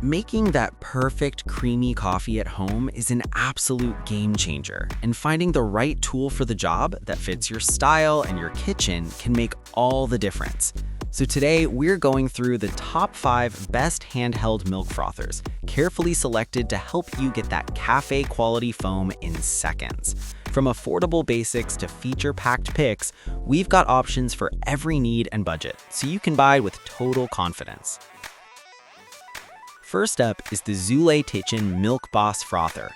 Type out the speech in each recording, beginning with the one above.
Making that perfect creamy coffee at home is an absolute game changer, and finding the right tool for the job that fits your style and your kitchen can make all the difference. So today, we're going through the top 5 best handheld milk frothers, carefully selected to help you get that cafe-quality foam in seconds. From affordable basics to feature-packed picks, we've got options for every need and budget, so you can buy with total confidence. First up is the Zulay Milk Boss Frother.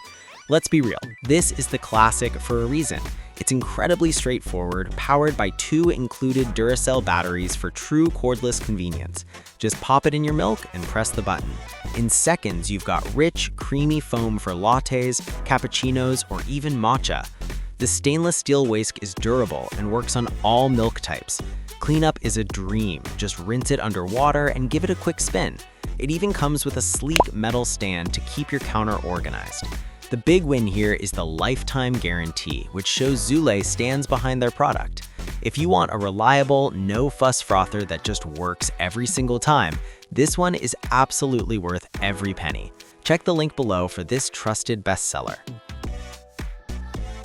Let's be real, this is the classic for a reason. It's incredibly straightforward, powered by 2 included Duracell batteries for true cordless convenience. Just pop it in your milk and press the button. In seconds, you've got rich, creamy foam for lattes, cappuccinos, or even matcha. The stainless steel whisk is durable and works on all milk types. Cleanup is a dream. Just rinse it under water and give it a quick spin. It even comes with a sleek metal stand to keep your counter organized. The big win here is the lifetime guarantee, which shows Zulay stands behind their product. If you want a reliable, no-fuss frother that just works every single time, this one is absolutely worth every penny. Check the link below for this trusted bestseller.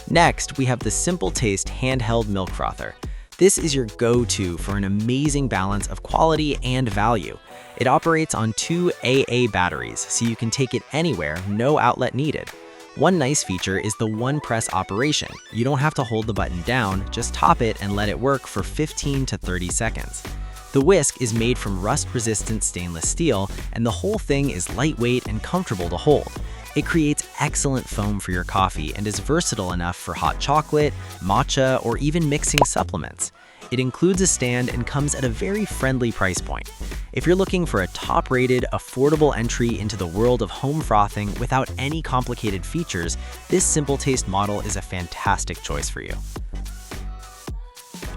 Next, we have the Simpletaste Handheld Milk Frother. This is your go-to for an amazing balance of quality and value. It operates on 2 AA batteries, so you can take it anywhere, no outlet needed. One nice feature is the one-press operation. You don't have to hold the button down, just top it and let it work for 15 to 30 seconds. The whisk is made from rust-resistant stainless steel, and the whole thing is lightweight and comfortable to hold. It creates excellent foam for your coffee and is versatile enough for hot chocolate, matcha, or even mixing supplements. It includes a stand and comes at a very friendly price point. If you're looking for a top-rated, affordable entry into the world of home frothing without any complicated features, this Simpletaste model is a fantastic choice for you.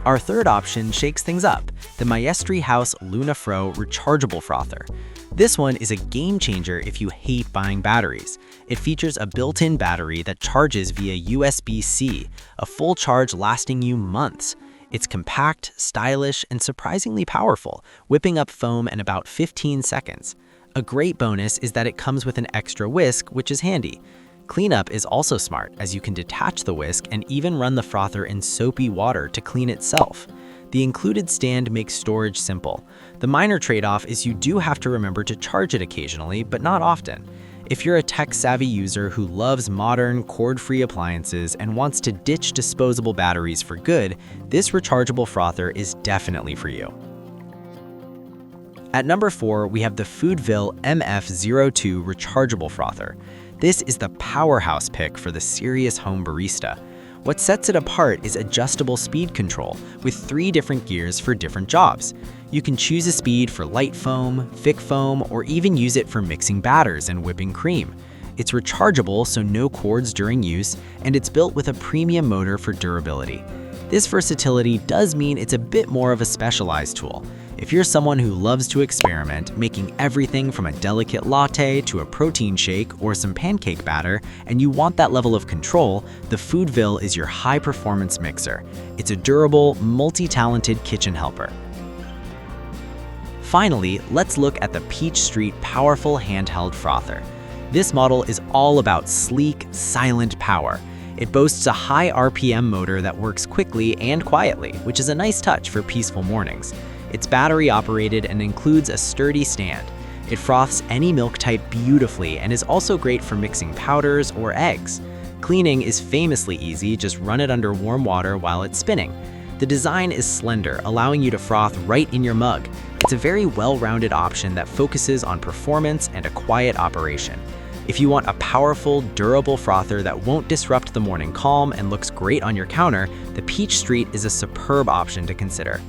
Our third option shakes things up, the Maestri House LunaFro Rechargeable Frother. This one is a game changer if you hate buying batteries. It features a built-in battery that charges via USB-C, a full charge lasting you months. It's compact, stylish, and surprisingly powerful, whipping up foam in about 15 seconds. A great bonus is that it comes with an extra whisk, which is handy. Cleanup is also smart, as you can detach the whisk and even run the frother in soapy water to clean itself. The included stand makes storage simple. The minor trade-off is you do have to remember to charge it occasionally, but not often. If you're a tech-savvy user who loves modern, cord-free appliances and wants to ditch disposable batteries for good, this rechargeable frother is definitely for you. At number 4, we have the FoodVille MF02 Rechargeable Frother. This is the powerhouse pick for the serious home barista. What sets it apart is adjustable speed control, with 3 different gears for different jobs. You can choose a speed for light foam, thick foam, or even use it for mixing batters and whipping cream. It's rechargeable, so no cords during use, and it's built with a premium motor for durability. This versatility does mean it's a bit more of a specialized tool. If you're someone who loves to experiment, making everything from a delicate latte to a protein shake or some pancake batter, and you want that level of control, the FoodVille is your high-performance mixer. It's a durable, multi-talented kitchen helper. Finally, let's look at the Peach Street Powerful Handheld Frother. This model is all about sleek, silent power. It boasts a high RPM motor that works quickly and quietly, which is a nice touch for peaceful mornings. It's battery operated and includes a sturdy stand. It froths any milk type beautifully and is also great for mixing powders or eggs. Cleaning is famously easy, just run it under warm water while it's spinning. The design is slender, allowing you to froth right in your mug. It's a very well-rounded option that focuses on performance and a quiet operation. If you want a powerful, durable frother that won't disrupt the morning calm and looks great on your counter, the Peach Street is a superb option to consider.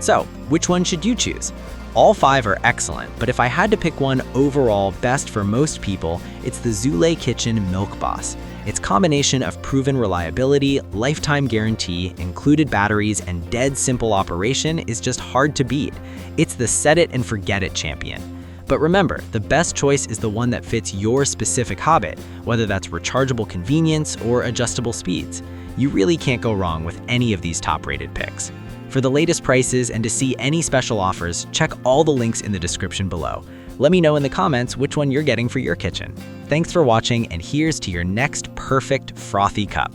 So, which one should you choose? All 5 are excellent, but if I had to pick one overall best for most people, it's the Zulay Kitchen Milk Boss. Its combination of proven reliability, lifetime guarantee, included batteries, and dead simple operation is just hard to beat. It's the set it and forget it champion. But remember, the best choice is the one that fits your specific habit, whether that's rechargeable convenience or adjustable speeds. You really can't go wrong with any of these top-rated picks. For the latest prices and to see any special offers, check all the links in the description below. Let me know in the comments which one you're getting for your kitchen. Thanks for watching, and here's to your next perfect frothy cup.